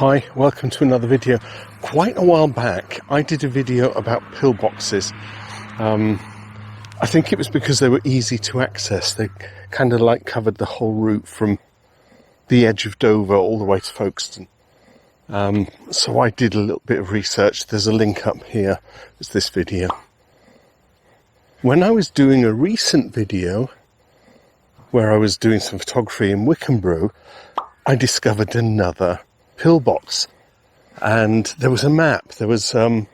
Hi, welcome to another video. Quite a while back, I did a video about pillboxes. I think it was because they were easy to access. They kind of like covered the whole route from the edge of Dover all the way to Folkestone. So I did a little bit of research. There's a link up here. It's this video. When I was doing a recent video where I was doing some photography in Wickhambreaux, I discovered another pillbox, and there was a map. There was kind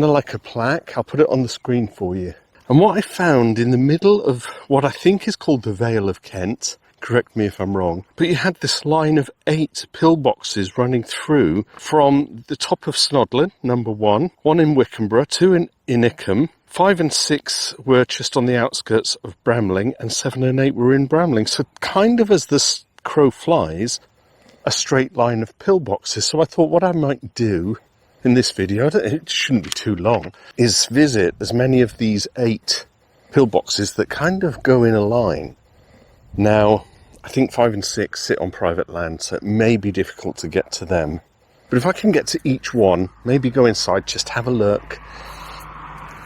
of like a plaque. I'll put it on the screen for you. And what I found in the middle of what I think is called the Vale of Kent, correct me if I'm wrong, but you had this line of 8 pillboxes running through from the top of Snodland, number 1 in Wickhambreaux, 2 in Ickham, 5 and 6 were just on the outskirts of Bramling, and 7 and 8 were in Bramling. So kind of as the crow flies, a straight line of pillboxes. So I thought what I might do in this video, it shouldn't be too long, is visit as many of these 8 pillboxes that kind of go in a line. Now, I think 5 and 6 sit on private land, so it may be difficult to get to them. But if I can get to each one, maybe go inside, just have a look.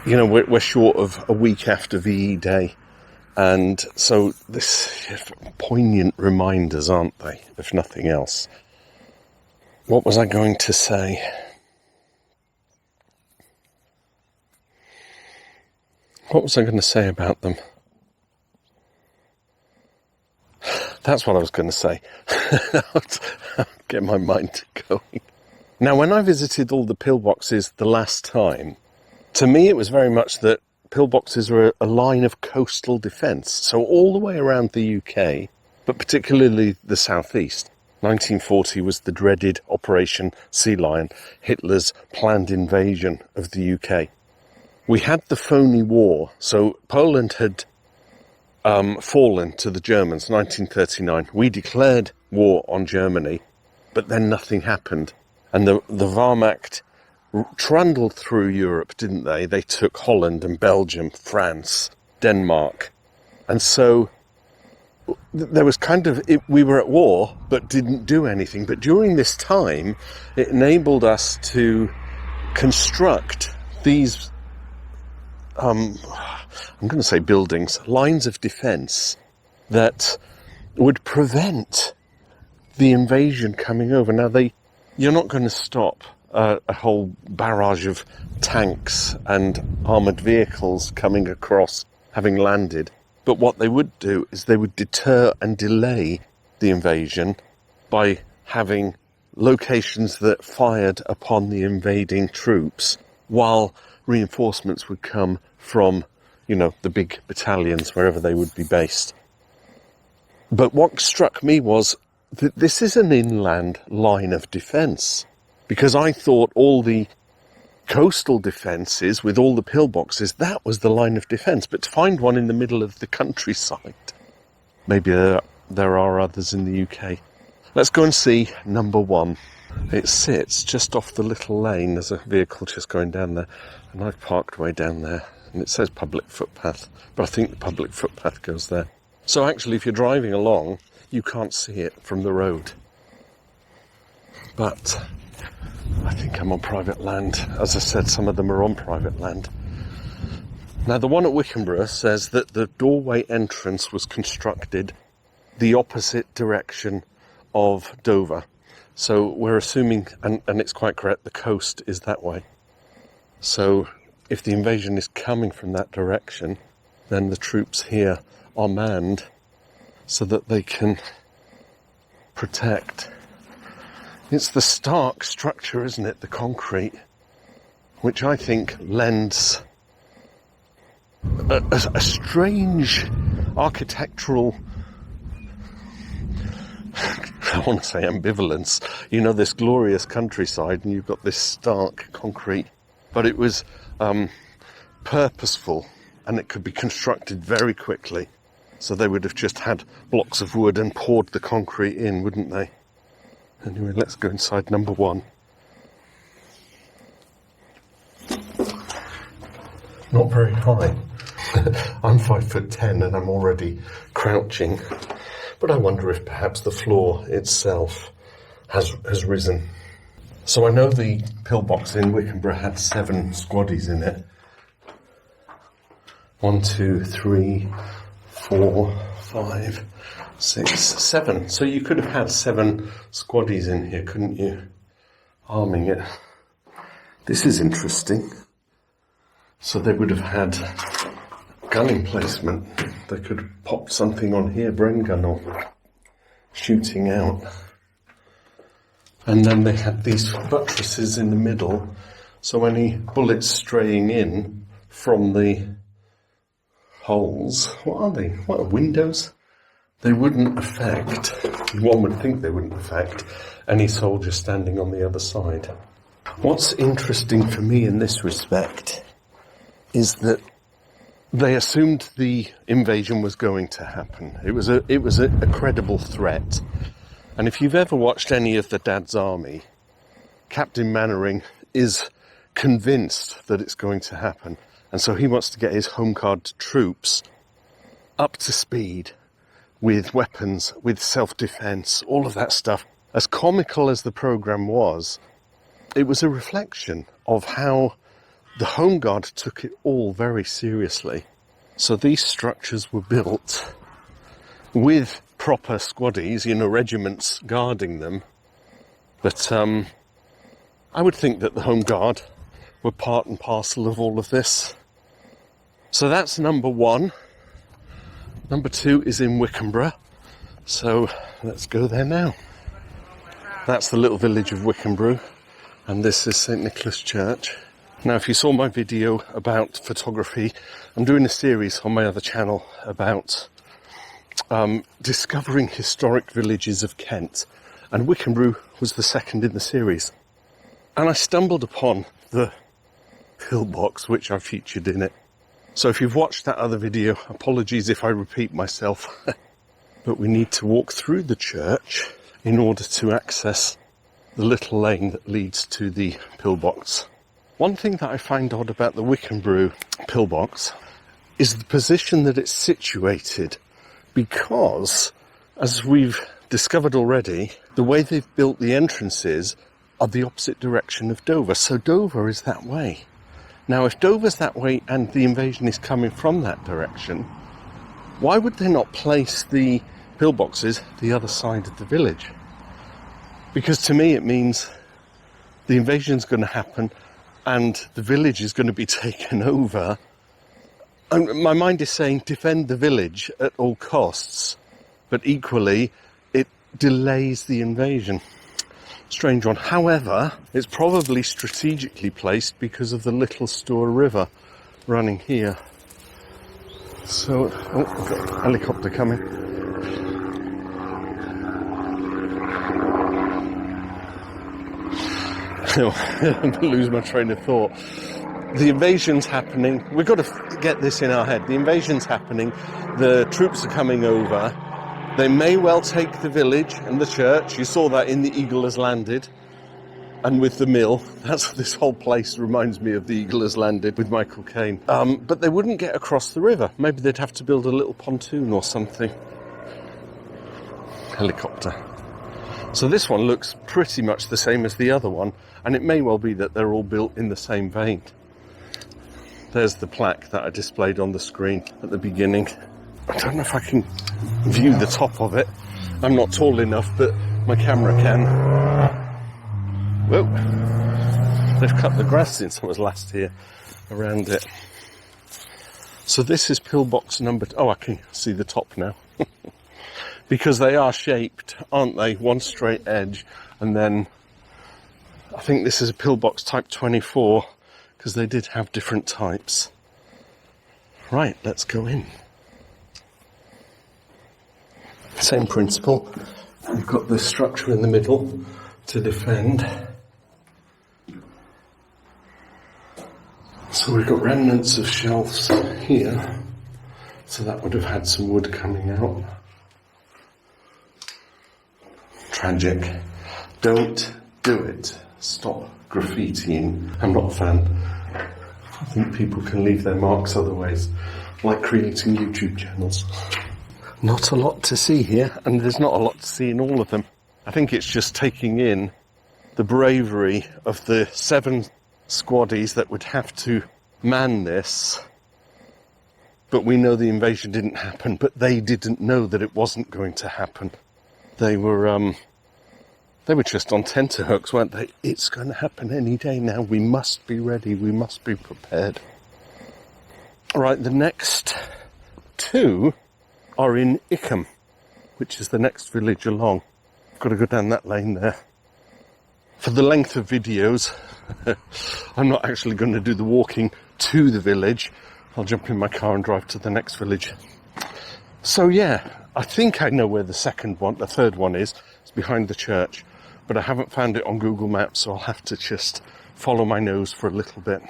You know, we're short of a week after VE Day. And so this poignant reminders, aren't they, if nothing else. What was I going to say? What was I going to say about them? That's what I was going to say. Get my mind going. Now, when I visited all the pillboxes the last time, to me it was very much that pillboxes are a line of coastal defence. So all the way around the UK, but particularly the southeast. 1940 was the dreaded Operation Sea Lion, Hitler's planned invasion of the UK. We had the phony war. So Poland had fallen to the Germans, 1939. We declared war on Germany, but then nothing happened. And the Wehrmacht trundled through Europe, didn't they? They took Holland and Belgium, France, Denmark. And so there was kind of, we were at war, but didn't do anything. But during this time, it enabled us to construct these, I'm going to say buildings, lines of defence that would prevent the invasion coming over. Now, you're not going to stop a whole barrage of tanks and armoured vehicles coming across, having landed. But what they would do is they would deter and delay the invasion by having locations that fired upon the invading troops while reinforcements would come from, you know, the big battalions, wherever they would be based. But what struck me was that this is an inland line of defence. Because I thought all the coastal defences with all the pillboxes, that was the line of defence. But to find one in the middle of the countryside, maybe there are others in the UK. Let's go and see number 1. It sits just off the little lane. There's a vehicle just going down there. And I've parked way down there. And it says public footpath. But I think the public footpath goes there. So actually, if you're driving along, you can't see it from the road. But I think I'm on private land. As I said, some of them are on private land. Now, the one at Wickhambreaux says that the doorway entrance was constructed the opposite direction of Dover. So we're assuming, and it's quite correct, the coast is that way. So if the invasion is coming from that direction, then the troops here are manned so that they can protect. It's the stark structure, isn't it, the concrete, which I think lends a strange architectural, I want to say ambivalence. You know, this glorious countryside and you've got this stark concrete, but it was purposeful and it could be constructed very quickly. So they would have just had blocks of wood and poured the concrete in, wouldn't they? Anyway, let's go inside number 1. Not very high. I'm 5'10" and I'm already crouching. But I wonder if perhaps the floor itself has risen. So I know the pillbox in Wickhambreaux had 7 squaddies in it. 1, 2, 3, 4, 5, 6, 7. So you could have had 7 squaddies in here, couldn't you? Arming it. This is interesting. So they would have had gun emplacement. They could have popped something on here, brain gun or shooting out. And then they had these buttresses in the middle, so any bullets straying in from the holes, what are they? What are windows? They wouldn't affect, one would think they wouldn't affect, any soldier standing on the other side. What's interesting for me in this respect is that they assumed the invasion was going to happen. It was a credible threat. And if you've ever watched any of the Dad's Army, Captain Mannering is convinced that it's going to happen. And so he wants to get his Home Guard troops up to speed with weapons, with self-defense, all of that stuff. As comical as the program was, it was a reflection of how the Home Guard took it all very seriously. So these structures were built with proper squaddies, regiments guarding them. But I would think that the Home Guard were part and parcel of all of this. So that's number 1. Number 2 is in Wickhambreaux. So let's go there now. That's the little village of Wickhambreaux. And this is St. Nicholas Church. Now, if you saw my video about photography, I'm doing a series on my other channel about discovering historic villages of Kent, and Wickhambreaux was the second in the series. And I stumbled upon the pillbox, which I featured in it. So if you've watched that other video, apologies if I repeat myself, but we need to walk through the church in order to access the little lane that leads to the pillbox. One thing that I find odd about the Wickhambreaux pillbox is the position that it's situated, because, as we've discovered already, the way they've built the entrances are the opposite direction of Dover. So Dover is that way. Now, if Dover's that way and the invasion is coming from that direction, why would they not place the pillboxes the other side of the village? Because to me it means the invasion's going to happen and the village is going to be taken over. And my mind is saying defend the village at all costs, but equally it delays the invasion. Strange one. However, it's probably strategically placed because of the Little Stour River running here. So, we've got a helicopter coming. I'm going to lose my train of thought. The invasion's happening. We've got to get this in our head. The invasion's happening. The troops are coming over. They may well take the village and the church. You saw that in The Eagle Has Landed. And with the mill. This whole place reminds me of The Eagle Has Landed with Michael Caine. But they wouldn't get across the river. Maybe they'd have to build a little pontoon or something. Helicopter. So this one looks pretty much the same as the other one. And it may well be that they're all built in the same vein. There's the plaque that I displayed on the screen at the beginning. I don't know if I can view the top of it. I'm not tall enough, but my camera can. Whoa. They've cut the grass since I was last here around it. So this is pillbox number... Oh, I can see the top now. Because they are shaped, aren't they? One straight edge, and then I think this is a pillbox type 24, because they did have different types. Right, let's go in. Same principle. We've got this structure in the middle to defend. So we've got remnants of shelves here. So that would have had some wood coming out. Tragic. Don't do it. Stop graffitiing. I'm not a fan. I think people can leave their marks other ways, like creating YouTube channels. Not a lot to see here, and there's not a lot to see in all of them. I think it's just taking in the bravery of the 7 squaddies that would have to man this. But we know the invasion didn't happen, but they didn't know that it wasn't going to happen. They were just on tenterhooks, weren't they? It's going to happen any day now. We must be ready. We must be prepared. All right, the next 2 are in Ickham, which is the next village along. I've got to go down that lane there. For the length of videos, I'm not actually going to do the walking to the village. I'll jump in my car and drive to the next village. So yeah, I think I know where the third one is. It's behind the church, but I haven't found it on Google Maps, so I'll have to just follow my nose for a little bit.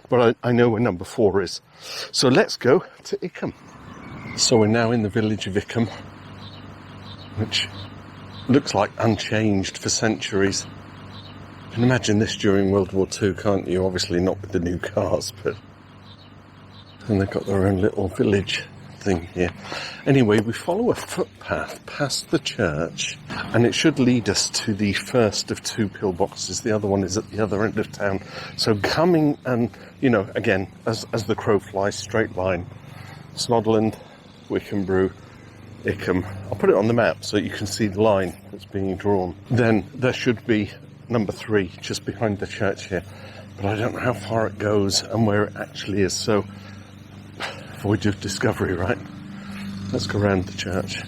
But I know where number 4 is. So let's go to Ickham. So we're now in the village of Ickham, which looks like unchanged for centuries. You can imagine this during World War II, can't you? Obviously not with the new cars, but... And they've got their own little village thing here. Anyway, we follow a footpath past the church, and it should lead us to the first of 2 pillboxes. The other one is at the other end of town. So coming and, again, as the crow flies, straight line. Snodland, Wickhambreaux, Ickham. I'll put it on the map so you can see the line that's being drawn. Then there should be number 3 just behind the church here. But I don't know how far it goes and where it actually is. So, voyage of discovery, right? Let's go around the church.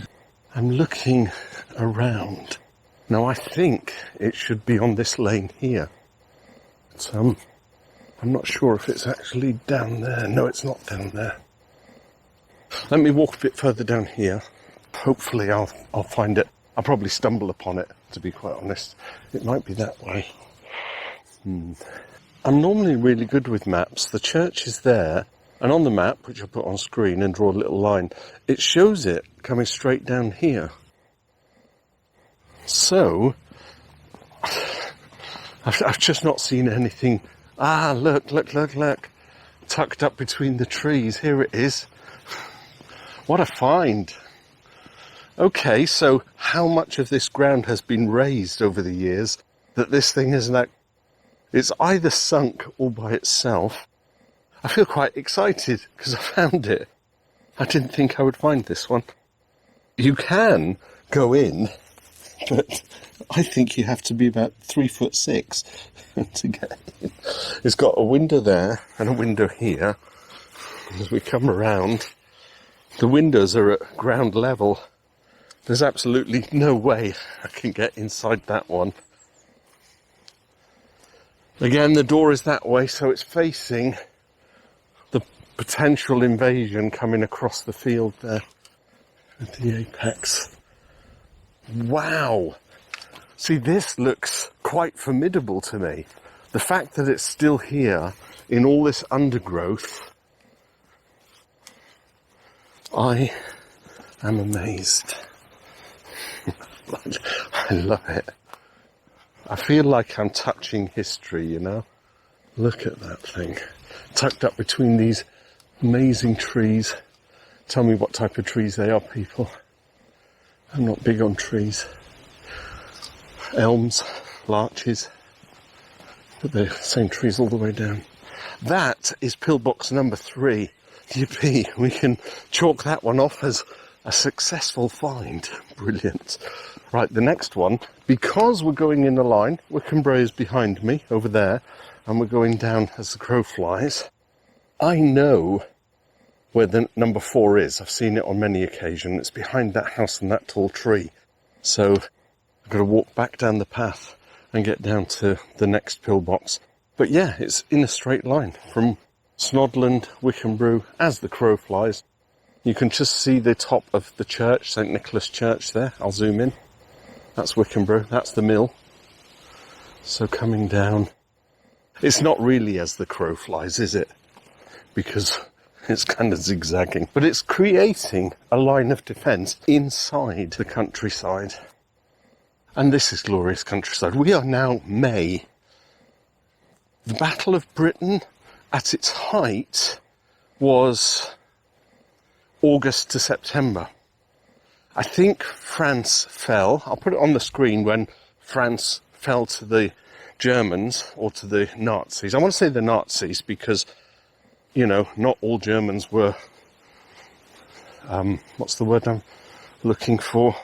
I'm looking around. Now, I think it should be on this lane here. But, I'm not sure if it's actually down there. No, it's not down there. Let me walk a bit further down here. Hopefully I'll find it. I'll probably stumble upon it, to be quite honest. It might be that way. I'm normally really good with maps. The church is there, and on the map, which I'll put on screen and draw a little line, it shows it coming straight down here. So, I've just not seen anything. Ah, look. Tucked up between the trees. Here it is. What a find. Okay, so how much of this ground has been raised over the years that this thing is now... It's either sunk all by itself. I feel quite excited because I found it. I didn't think I would find this one. You can go in, but I think you have to be about 3'6" to get in. It's got a window there and a window here. As we come around, the windows are at ground level. There's absolutely no way I can get inside that one. Again, the door is that way, so it's facing the potential invasion coming across the field there at the apex. Wow! See, this looks quite formidable to me. The fact that it's still here in all this undergrowth, I am amazed. I love it. I feel like I'm touching history, you know? Look at that thing. Tucked up between these amazing trees. Tell me what type of trees they are, people. I'm not big on trees. Elms, larches. But they're the same trees all the way down. That is pillbox number 3. Yippee, we can chalk that one off as a successful find. Brilliant. Right, the next one, because we're going in a line, Wickhambreaux is behind me over there, and we're going down as the crow flies. I know where the number 4 is. I've seen it on many occasions. It's behind that house and that tall tree. So I've got to walk back down the path and get down to the next pillbox. But yeah, it's in a straight line from Snodland, Wickhambreaux, as the crow flies. You can just see the top of the church, St. Nicholas Church there. I'll zoom in. That's Wickhambreaux. That's the mill. So coming down. It's not really as the crow flies, is it? Because it's kind of zigzagging. But it's creating a line of defence inside the countryside. And this is glorious countryside. We are now May. The Battle of Britain, at its height, was August to September. I think France fell. I'll put it on the screen when France fell to the Germans or to the Nazis. I want to say the Nazis because, you know, not all Germans were, what's the word I'm looking for?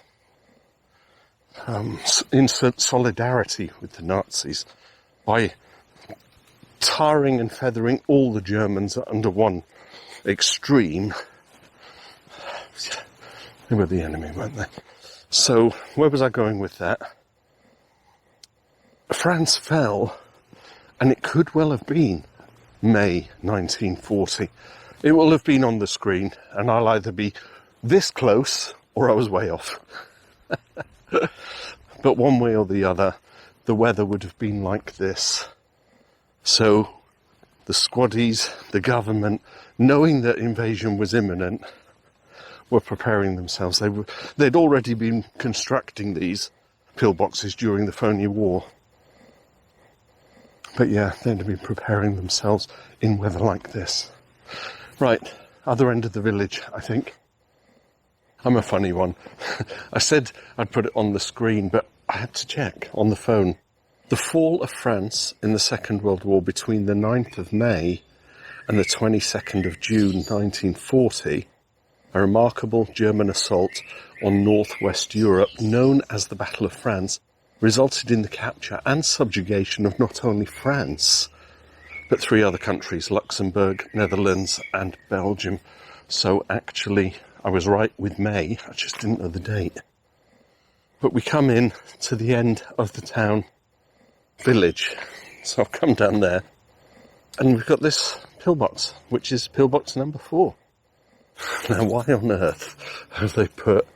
In solidarity with the Nazis by tarring and feathering all the Germans under one extreme. They were the enemy, weren't they? So, where was I going with that? France fell, and it could well have been May 1940. It will have been on the screen, and I'll either be this close or I was way off. But one way or the other, the weather would have been like this. So the squaddies, the government, knowing that invasion was imminent, were preparing themselves. They'd already been constructing these pillboxes during the Phoney War. But yeah, they'd been preparing themselves in weather like this. Right, other end of the village, I think. I'm a funny one. I said I'd put it on the screen, but I had to check on the phone. The fall of France in the Second World War between the 9th of May and the 22nd of June 1940, a remarkable German assault on northwest Europe known as the Battle of France, resulted in the capture and subjugation of not only France, but 3 other countries, Luxembourg, Netherlands and Belgium. So actually, I was right with May, I just didn't know the date. But we come in to the end of the town village. So I've come down there and we've got this pillbox, which is pillbox number 4. Now, why on earth have they put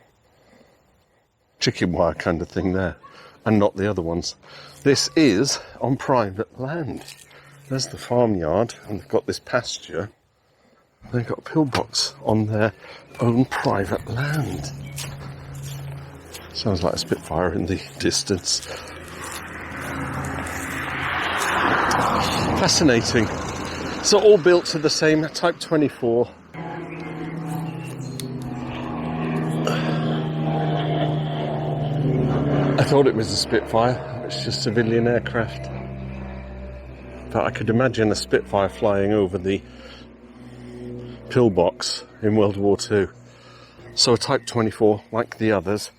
chicken wire kind of thing there and not the other ones? This is on private land. There's the farmyard and they've got this pasture. They've got a pillbox on their own private land. Sounds like a Spitfire in the distance. Fascinating. So all built to the same Type 24. I thought it was a Spitfire. It's just civilian aircraft. But I could imagine a Spitfire flying over the pillbox in World War II. So a Type 24, like the others,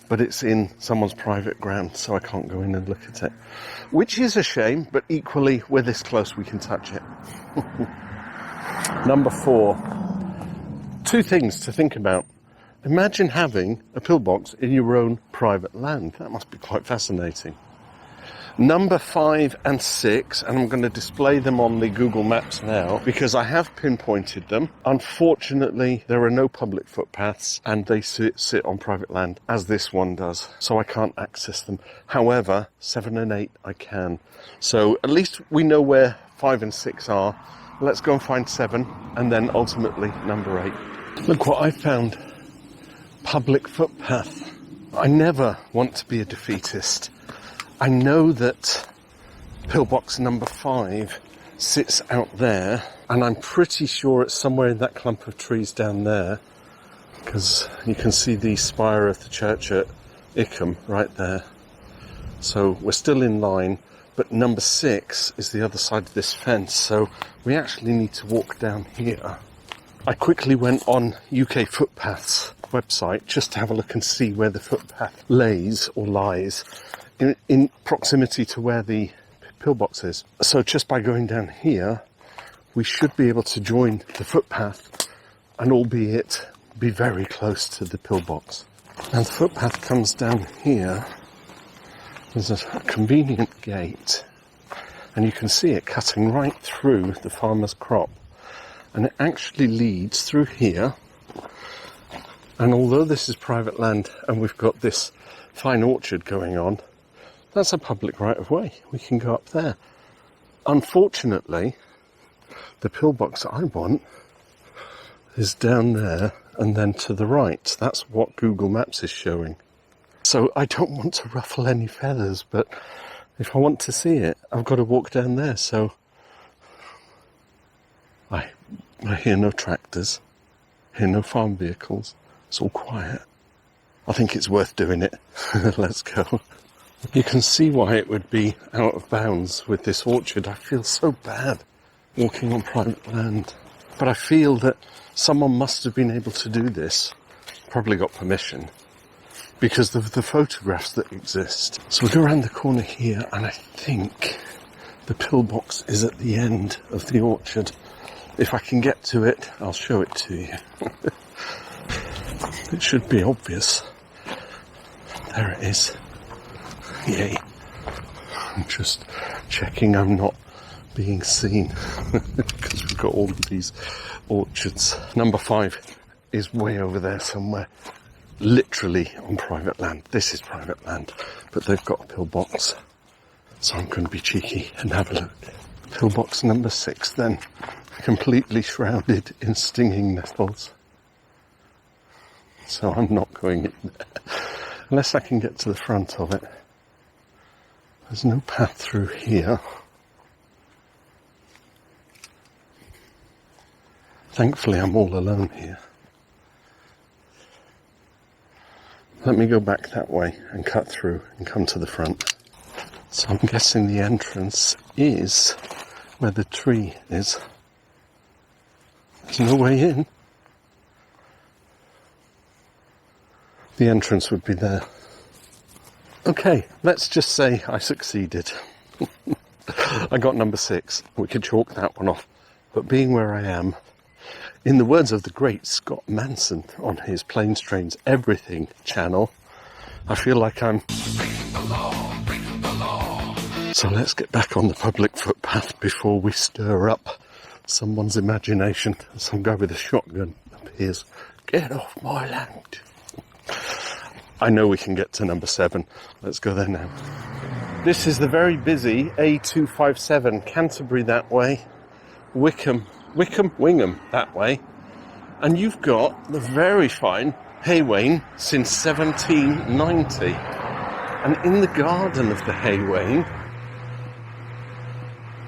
but it's in someone's private ground, so I can't go in and look at it. Which is a shame, but equally, we're this close, we can touch it. Number 4. 2 things to think about. Imagine having a pillbox in your own private land. That must be quite fascinating. Number 5 and 6, and I'm going to display them on the Google Maps now because I have pinpointed them. Unfortunately, there are no public footpaths and they sit on private land, as this one does, so I can't access them. However, 7 and 8 I can. So at least we know where 5 and 6 are. Let's go and find 7 and then ultimately number 8. Look what I found. Public footpath. I never want to be a defeatist. I know that pillbox number 5 sits out there, and I'm pretty sure it's somewhere in that clump of trees down there, because you can see the spire of the church at Ickham right there. So we're still in line, but number 6 is the other side of this fence, so we actually need to walk down here. I quickly went on UK Footpaths website just to have a look and see where the footpath lays or lies in proximity to where the pillbox is. So just by going down here, we should be able to join the footpath and albeit be very close to the pillbox. And the footpath comes down here. There's a convenient gate and you can see it cutting right through the farmer's crop. And it actually leads through here. And although this is private land and we've got this fine orchard going on, that's a public right of way. We can go up there. Unfortunately, the pillbox I want is down there and then to the right. That's what Google Maps is showing. So I don't want to ruffle any feathers, but if I want to see it, I've got to walk down there. So I hear no tractors, hear no farm vehicles. It's all quiet. I think it's worth doing it. Let's go. You can see why it would be out of bounds with this orchard. I feel so bad walking on private land. But I feel that someone must have been able to do this, probably got permission, because of the photographs that exist. So we go around the corner here, and I think the pillbox is at the end of the orchard. If I can get to it, I'll show it to you. It should be obvious. There it is. Yay. I'm just checking I'm not being seen because we've got all of these orchards. Number 5 is way over there somewhere, literally on private land. This is private land, but they've got a pillbox, so I'm going to be cheeky and have a look. Pillbox number 6 then, completely shrouded in stinging nettles. So I'm not going in there, unless I can get to the front of it. There's no path through here. Thankfully, I'm all alone here. Let me go back that way and cut through and come to the front. So I'm guessing the entrance is where the tree is. There's no way in. The entrance would be there. Okay, let's just say I succeeded. I got number 6. We could chalk that one off. But being where I am, in the words of the great Scott Manson on his Planes, Trains, Everything channel, I feel like I'm breaking the law. So let's get back on the public footpath before we stir up someone's imagination. Some guy with a shotgun appears. Get off my land. I know we can get to number 7. Let's go there now. This is the very busy A257, Canterbury that way, Wickham that way. And you've got the very fine Haywain since 1790. And in the garden of the Haywain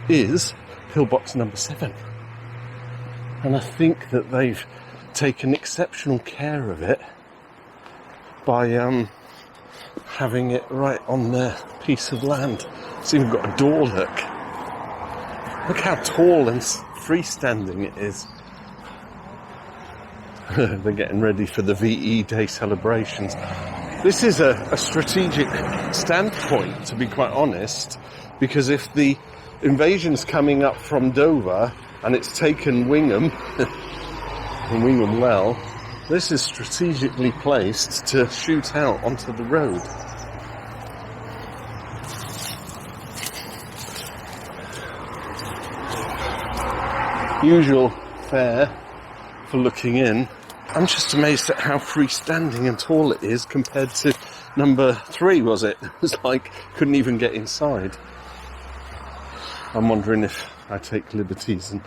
is pillbox number 7. And I think that they've taken exceptional care of it by having it right on their piece of land. It's even got a door, look. Look how tall and freestanding it is. They're getting ready for the VE Day celebrations. This is a strategic standpoint, to be quite honest, because if the invasion's coming up from Dover and it's taken Wingham, and Wingham well, this is strategically placed to shoot out onto the road. Usual fare for looking in. I'm just amazed at how freestanding and tall it is compared to number 3, was it? It was like, couldn't even get inside. I'm wondering if I take liberties and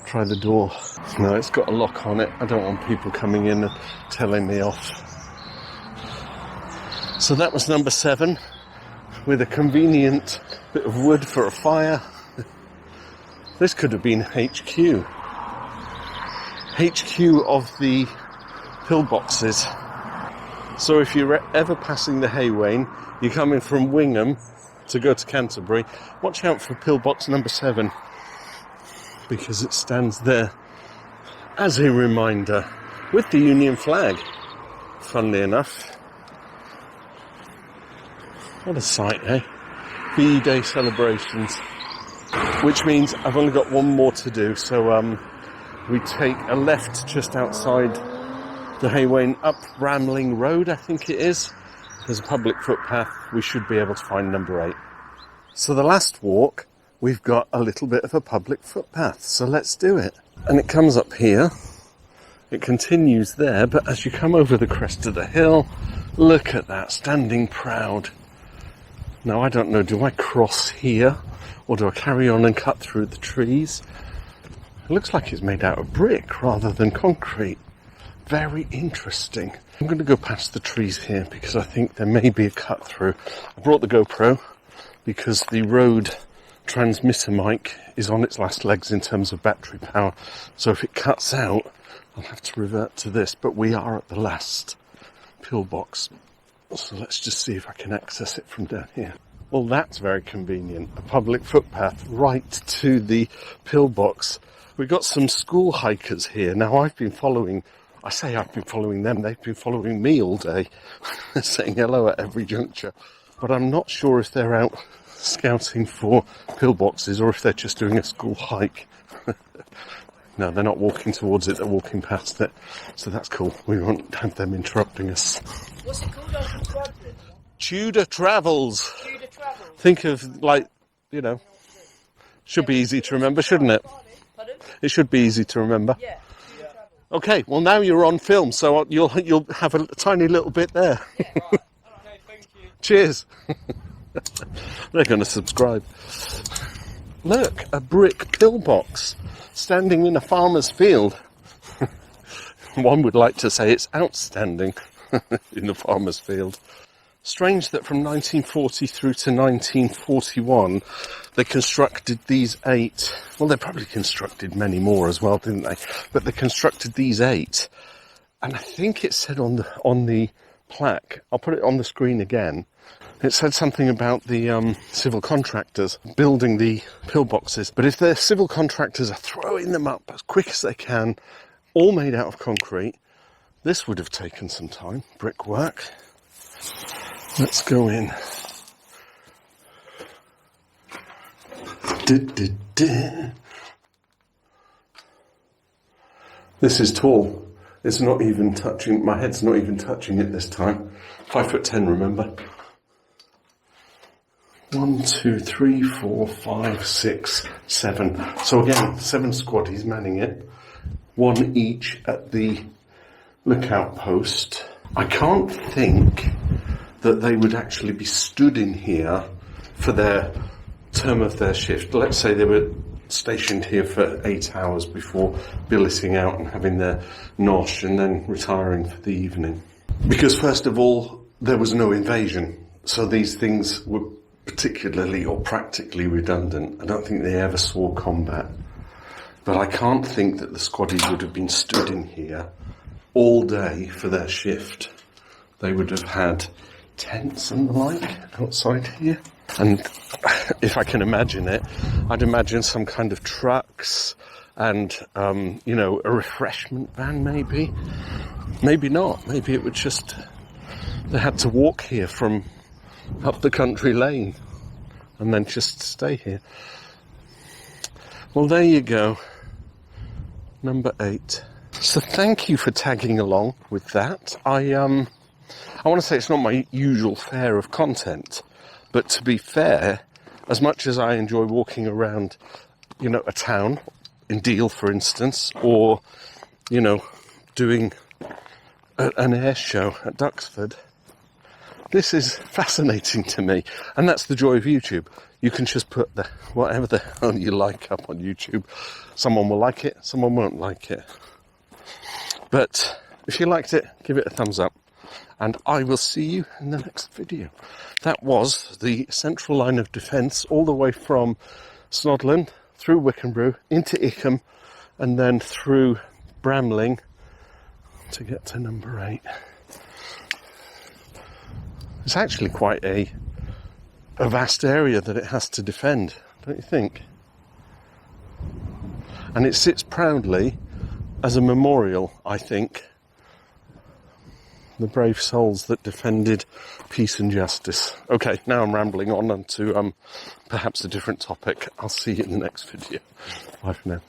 try the door. No, it's got a lock on it. I don't want people coming in and telling me off. So that was number 7, with a convenient bit of wood for a fire. This could have been HQ. HQ of the pillboxes. So if you're ever passing the Haywain, you're coming from Wingham to go to Canterbury, watch out for pillbox number 7, because it stands there as a reminder with the Union flag, funnily enough. What a sight, eh? VE Day celebrations. Which means I've only got one more to do, so we take a left just outside the Haywain up Bramling Road, I think it is. There's a public footpath. We should be able to find number 8. So the last walk, we've got a little bit of a public footpath, so let's do it. And it comes up here, it continues there, but as you come over the crest of the hill, look at that, standing proud. Now I don't know, do I cross here, or do I carry on and cut through the trees? It looks like it's made out of brick rather than concrete. Very interesting. I'm going to go past the trees here because I think there may be a cut through. I brought the GoPro because the Rode transmitter mic is on its last legs in terms of battery power. So if it cuts out, I'll have to revert to this. But we are at the last pillbox. So let's just see if I can access it from down here. Well, that's very convenient. A public footpath right to the pillbox. We've got some school hikers here. Now, I've been following them. They've been following me all day, saying hello at every juncture. But I'm not sure if they're out scouting for pillboxes or if they're just doing a school hike. No, they're not walking towards it, they're walking past it. So that's cool. We won't have them interrupting us. What's it called? Tudor Travels. Tudor Travels. Think of, like, should be easy to remember, shouldn't it? Pardon? It should be easy to remember. Yeah. Tudor Travels. Okay, well now you're on film, so you'll have a tiny little bit there. Yeah, right. Okay, thank you. Cheers. They're going to subscribe. Look, a brick pillbox standing in a farmer's field. One would like to say it's outstanding in a farmer's field. Strange that from 1940 through to 1941, they constructed these 8. Well, they probably constructed many more as well, didn't they? But they constructed these 8. And I think it said on the plaque, I'll put it on the screen again, it said something about the civil contractors building the pillboxes. But if the civil contractors are throwing them up as quick as they can, all made out of concrete, this would have taken some time, brickwork. Let's go in. This is tall. It's not even touching, my head's not even touching it this time. 5'10", remember? 1, 2, 3, 4, 5, 6, 7. So again, 7 squaddies manning it. 1 each at the lookout post. I can't think that they would actually be stood in here for their term of their shift. Let's say they were stationed here for 8 hours before billeting out and having their nosh and then retiring for the evening. Because first of all, there was no invasion. So these things were particularly or practically redundant. I don't think they ever saw combat. But I can't think that the squaddies would have been stood in here all day for their shift. They would have had tents and the like outside here. And if I can imagine it, I'd imagine some kind of trucks and, a refreshment van maybe. Maybe not. Maybe it would just, they had to walk here from up the country lane and then just stay here. Well, there you go. Number 8. So thank you for tagging along with that. I want to say it's not my usual fare of content, but to be fair, as much as I enjoy walking around, a town, in Deal for instance, or, doing an air show at Duxford, this is fascinating to me. And that's the joy of YouTube. You can just put whatever the hell you like up on YouTube. Someone will like it, someone won't like it. But if you liked it, give it a thumbs up. And I will see you in the next video. That was the central line of defence all the way from Snodland, through Wickhambreaux, into Ickham, and then through Bramling to get to number 8. It's actually quite a vast area that it has to defend, don't you think? And it sits proudly as a memorial, I think, the brave souls that defended peace and justice. Okay, now I'm rambling on to perhaps a different topic. I'll see you in the next video. Bye for now.